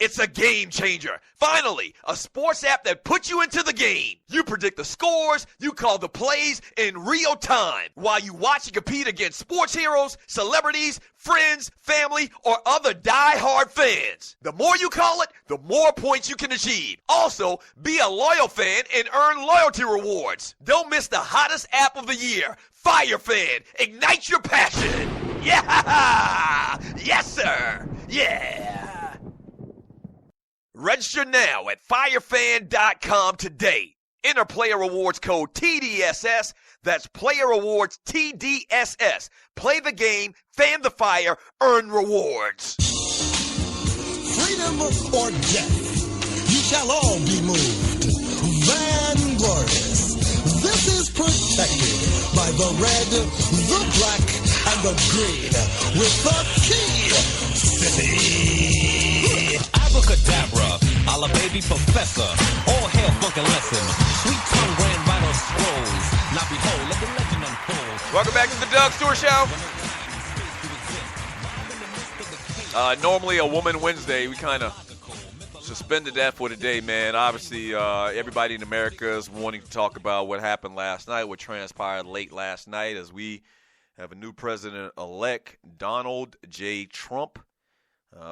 It's a game changer. Finally, a sports app that puts you into the game. You predict the scores, you call the plays in real time while you watch and compete against sports heroes, celebrities, friends, family, or other die-hard fans. The more you call it, the more points you can achieve. Also, be a loyal fan and earn loyalty rewards. Don't miss the hottest app of the year, Fire Fan. Ignite your passion. Yeah! Yes, sir. Yeah! Register now at firefan.com today. Enter player rewards code TDSS. That's player rewards TDSS. Play the game, fan the fire, earn rewards. Freedom or death, you shall all be moved. Vanglorious. This is protected by the red, the black, and the green with the key city. Abracadabra, a la baby professor. All hail funkin' lesson. Sweet tongue grand vital scrolls. Now behold, let the legend unfold. Welcome back to the Doug Stewart Show. Normally a Woman Wednesday. We kind of suspended that for today, man. Obviously, everybody in America is wanting to talk about what happened last night, what transpired late last night as we have a new president-elect, Donald J. Trump,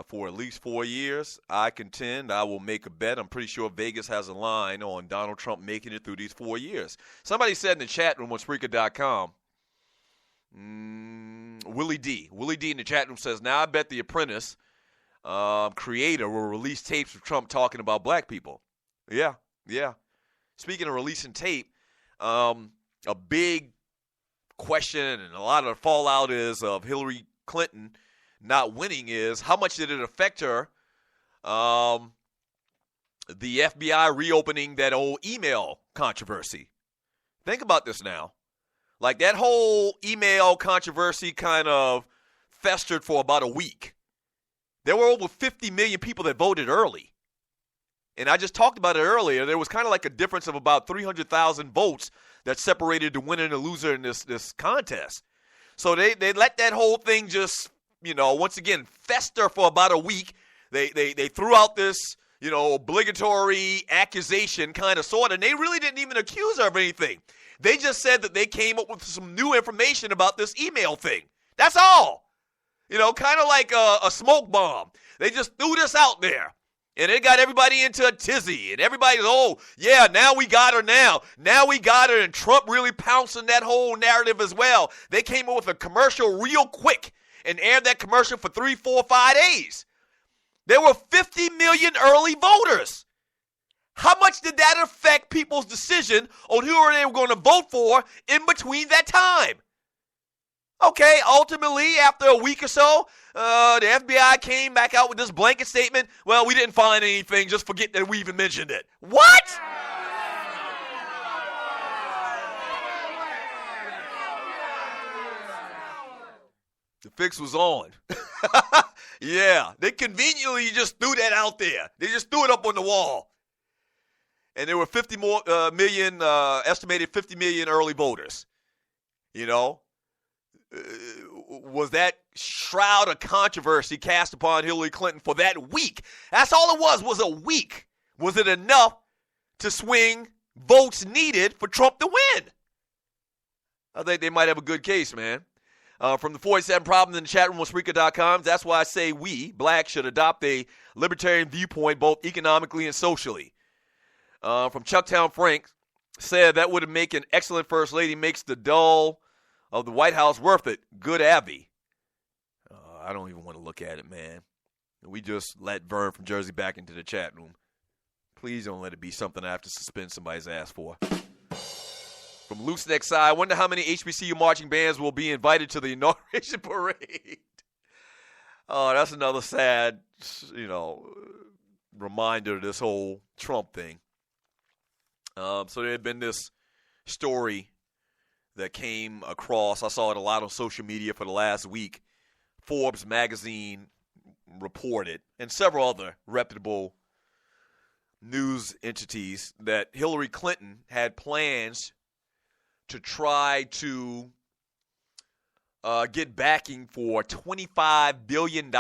for at least 4 years. I contend I will make a bet. I'm pretty sure Vegas has a line on Donald Trump making it through these 4 years. Somebody said in the chat room on Spreaker.com, Willie D in the chat room says, now I bet The Apprentice creator will release tapes of Trump talking about black people. Yeah. Speaking of releasing tape, a big question and a lot of the fallout is of Hillary Clinton not winning is how much did it affect her? The FBI reopening that old email controversy. Think about this now. Like that whole email controversy kind of festered for about a week. There were over 50 million people that voted early. And I just talked about it earlier. There was kind of like a difference of about 300,000 votes that separated the winner and the loser in this contest. So they let that whole thing just, once again, fester for about a week. They threw out this, obligatory accusation kind of sort, and they really didn't even accuse her of anything. They just said that they came up with some new information about this email thing. That's all. Kind of like a smoke bomb. They just threw this out there. And it got everybody into a tizzy. And everybody's, oh, yeah, now we got her now. Now we got her. And Trump really pounced on that whole narrative as well. They came up with a commercial real quick and aired that commercial for 3, 4, 5 days. There were 50 million early voters. How much did that affect people's decision on who they were going to vote for in between that time? Okay, ultimately, after a week or so, the FBI came back out with this blanket statement. Well, we didn't find anything. Just forget that we even mentioned it. What? The fix was on. Yeah, they conveniently just threw that out there. They just threw it up on the wall. And there were 50 more million, estimated 50 million early voters. Was that shroud of controversy cast upon Hillary Clinton for that week? That's all it was a week. Was it enough to swing votes needed for Trump to win? I think they might have a good case, man. From the 47 Problems in the chat room on Spreaker.com, that's why I say we, black, should adopt a libertarian viewpoint both economically and socially. From Chucktown Frank, said that would make an excellent first lady, makes the dull of the White House worth it. Good Abby. I don't even want to look at it, man. We just let Vern from Jersey back into the chat room. Please don't let it be something I have to suspend somebody's ass for. From Loose Neck Side, I wonder how many HBCU marching bands will be invited to the inauguration parade. Oh, that's another sad, reminder of this whole Trump thing. So there had been this story that came across. I saw it a lot on social media for the last week. Forbes magazine reported, and several other reputable news entities, that Hillary Clinton had plans to try to get backing for $25 billion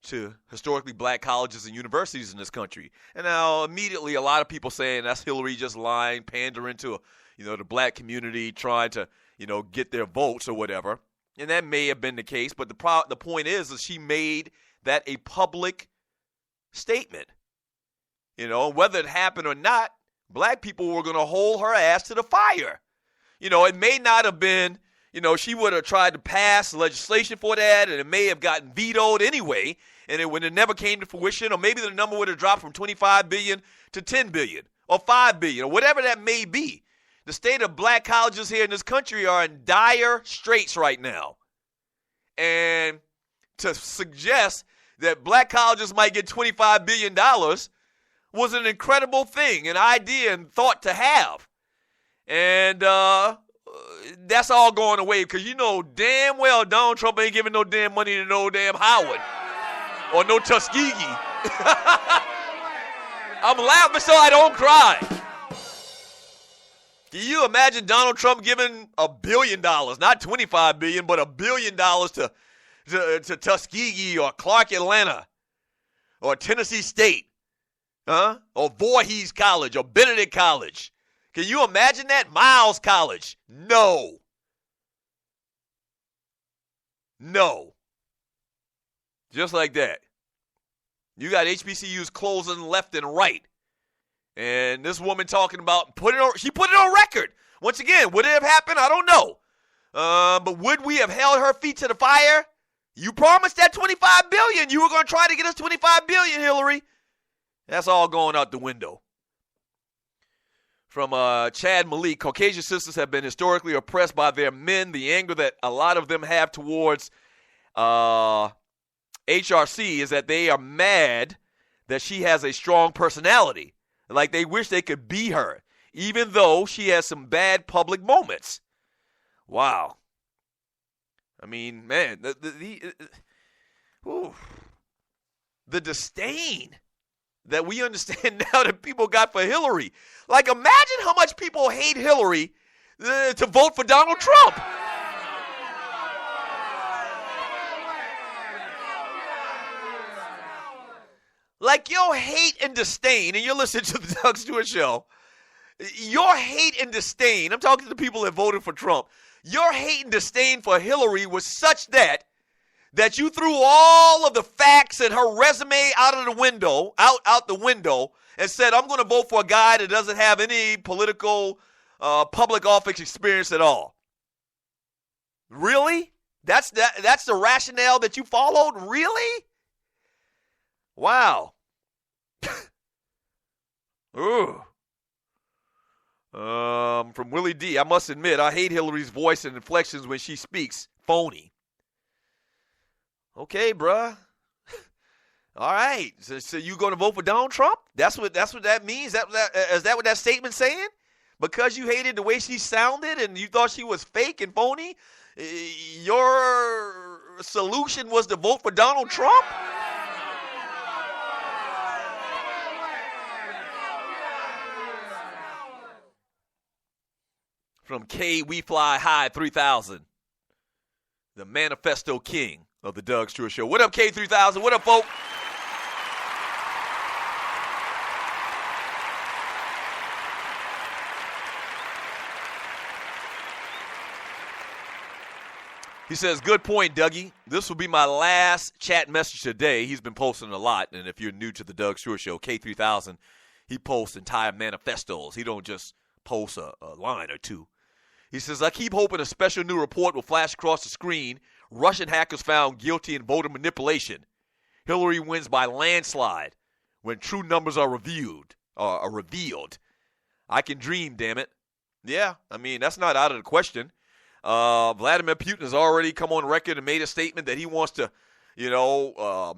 to historically black colleges and universities in this country. And now immediately a lot of people saying that's Hillary just lying, pandering to, the black community, trying to, get their votes or whatever. And that may have been the case, but the point is she made that a public statement. Whether it happened or not, black people were going to hold her ass to the fire. It may not have been, she would have tried to pass legislation for that, and it may have gotten vetoed anyway, and when it never came to fruition, or maybe the number would have dropped from 25 billion to 10 billion or 5 billion or whatever that may be. The state of black colleges here in this country are in dire straits right now. And to suggest that black colleges might get $25 billion was an incredible thing, an idea and thought to have. And that's all going away because damn well Donald Trump ain't giving no damn money to no damn Howard or no Tuskegee. I'm laughing so I don't cry. Can you imagine Donald Trump giving $1 billion, not $25 billion, but $1 billion to Tuskegee or Clark Atlanta or Tennessee State, or Voorhees College or Benedict College? Can you imagine that? Miles College? No. Just like that. You got HBCUs closing left and right. And this woman talking about she put it on record. Once again, would it have happened? I don't know. But would we have held her feet to the fire? You promised that $25 billion. You were going to try to get us $25 billion, Hillary. That's all going out the window. From Chad Malik, Caucasian sisters have been historically oppressed by their men. The anger that a lot of them have towards HRC is that they are mad that she has a strong personality. Like they wish they could be her, even though she has some bad public moments. Wow. I mean, man, the disdain that we understand now that people got for Hillary. Like, imagine how much people hate Hillary to vote for Donald Trump. Like your hate and disdain, and you're listening to the Doug Stewart Show, your hate and disdain, I'm talking to the people that voted for Trump, your hate and disdain for Hillary was such that you threw all of the facts and her resume out the window, and said, I'm going to vote for a guy that doesn't have any political public office experience at all. Really? That's the rationale that you followed? Really? Wow. Ooh. From Willie D. I must admit, I hate Hillary's voice and inflections when she speaks. Phony. Okay, bruh. All right. So you going to vote for Donald Trump? That's what that means? Is that what that statement's saying? Because you hated the way she sounded and you thought she was fake and phony, your solution was to vote for Donald Trump? From K We Fly High 3000, the Manifesto King of the Doug Stewart Show. What up, K3000? What up, folk? He says, good point, Dougie. This will be my last chat message today. He's been posting a lot, and if you're new to the Doug Stewart Show, K3000, he posts entire manifestos. He don't just post a line or two. He says, I keep hoping a special new report will flash across the screen. Russian hackers found guilty in voter manipulation. Hillary wins by landslide when true numbers are revealed. I can dream, damn it. Yeah, I mean, that's not out of the question. Vladimir Putin has already come on record and made a statement that he wants to,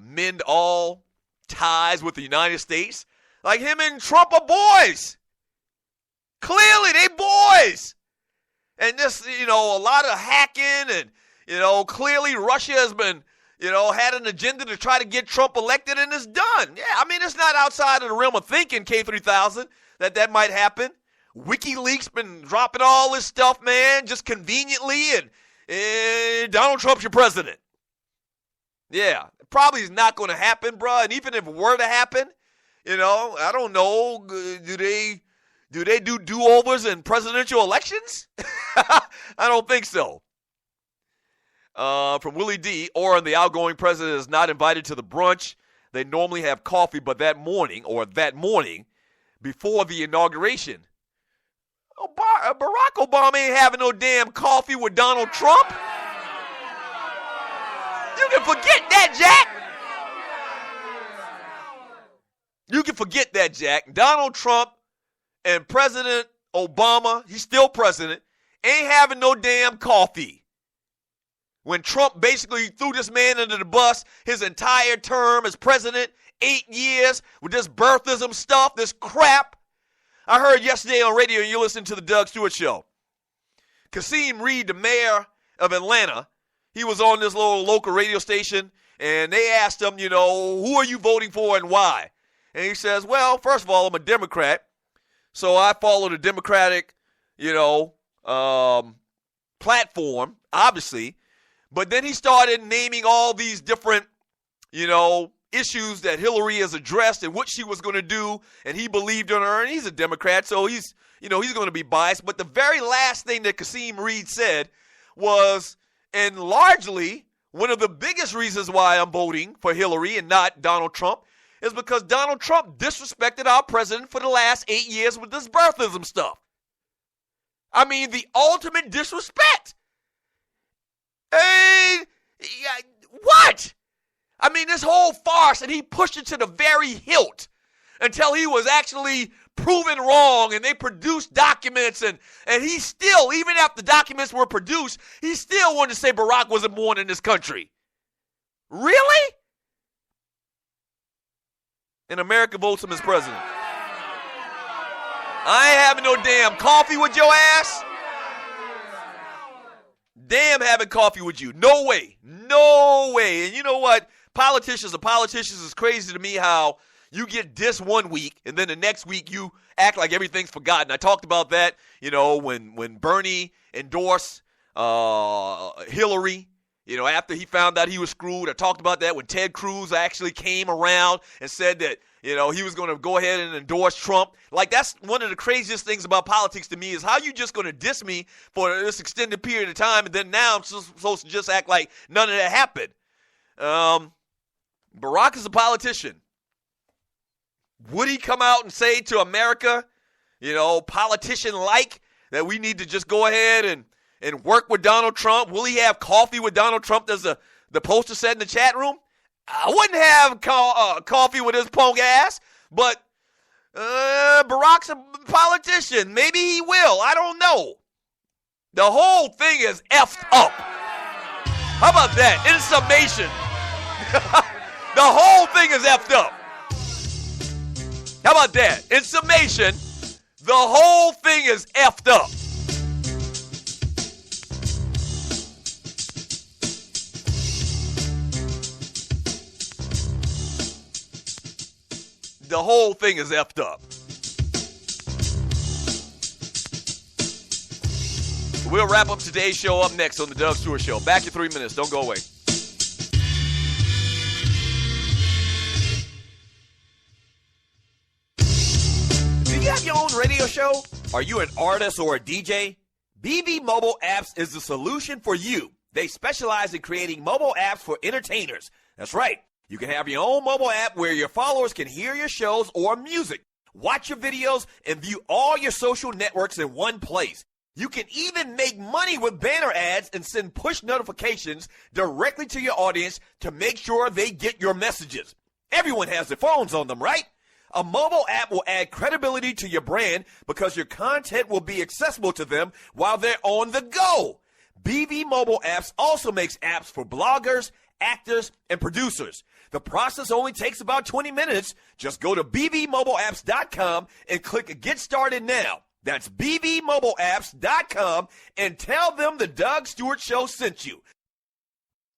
mend all ties with the United States. Like him and Trump are boys. Clearly, they boys. And this, a lot of hacking and, clearly Russia has been, had an agenda to try to get Trump elected and it's done. Yeah, I mean, it's not outside of the realm of thinking, K3000, that might happen. WikiLeaks been dropping all this stuff, man, just conveniently, and Donald Trump's your president. Yeah, probably is not going to happen, bro. And even if it were to happen, I don't know. Do they do do-overs in presidential elections? I don't think so. From Willie D. Or the outgoing president is not invited to the brunch. They normally have coffee, but that morning before the inauguration, Barack Obama ain't having no damn coffee with Donald Trump. You can forget that, Jack. You can forget that, Jack. Donald Trump and President Obama, he's still president, ain't having no damn coffee. When Trump basically threw this man under the bus his entire term as president, 8 years, with this birthism stuff, this crap. I heard yesterday on radio, and you listen to the Doug Stewart Show, Kasim Reed, the mayor of Atlanta, he was on this little local radio station, and they asked him, who are you voting for and why? And he says, well, first of all, I'm a Democrat, so I follow the Democratic, platform, obviously. But then he started naming all these different, issues that Hillary has addressed and what she was going to do, and he believed in her, and he's a Democrat, so he's going to be biased. But the very last thing that Kasim Reed said was, and largely one of the biggest reasons why I'm voting for Hillary and not Donald Trump is because Donald Trump disrespected our president for the last 8 years with this birthism stuff. I mean, the ultimate disrespect. Hey, what? I mean, this whole farce, and he pushed it to the very hilt until he was actually proven wrong, and they produced documents, and he still, even after the documents were produced, he still wanted to say Barack wasn't born in this country. Really? And America votes him as president. I ain't having no damn coffee with your ass. Damn having coffee with you. No way. No way. And you know what? Politicians are politicians. It's crazy to me how you get dissed 1 week, and then the next week you act like everything's forgotten. I talked about that, when Bernie endorsed Hillary, after he found out he was screwed. I talked about that when Ted Cruz actually came around and said that, he was going to go ahead and endorse Trump. Like, that's one of the craziest things about politics to me is how you just going to diss me for this extended period of time, and then now I'm supposed to just act like none of that happened. Barack is a politician. Would he come out and say to America, politician-like, that we need to just go ahead and work with Donald Trump? Will he have coffee with Donald Trump, as the poster said in the chat room? I wouldn't have coffee with his punk ass, but Barack's a politician. Maybe he will. I don't know. The whole thing is effed up. How about that? In summation, the whole thing is effed up. How about that? In summation, the whole thing is effed up. The whole thing is effed up. We'll wrap up today's show up next on the Doug Stewart Show. Back in 3 minutes. Don't go away. Do you have your own radio show? Are you an artist or a DJ? BB Mobile Apps is the solution for you. They specialize in creating mobile apps for entertainers. That's right. You can have your own mobile app where your followers can hear your shows or music, watch your videos, and view all your social networks in one place. You can even make money with banner ads and send push notifications directly to your audience to make sure they get your messages. Everyone has their phones on them, right? A mobile app will add credibility to your brand because your content will be accessible to them while they're on the go. BB Mobile Apps also makes apps for bloggers, actors, and producers. The process only takes about 20 minutes. Just go to bbmobileapps.com and click Get Started Now. That's bbmobileapps.com and tell them the Doug Stewart Show sent you.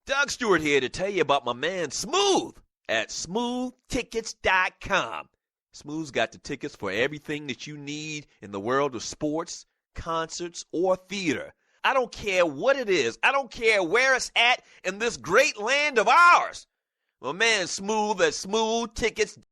Doug Stewart here to tell you about my man Smooth at smoothtickets.com. Smooth's got the tickets for everything that you need in the world of sports, concerts, or theater. I don't care what it is. I don't care where it's at in this great land of ours. My man Smooth at smoothtickets.com.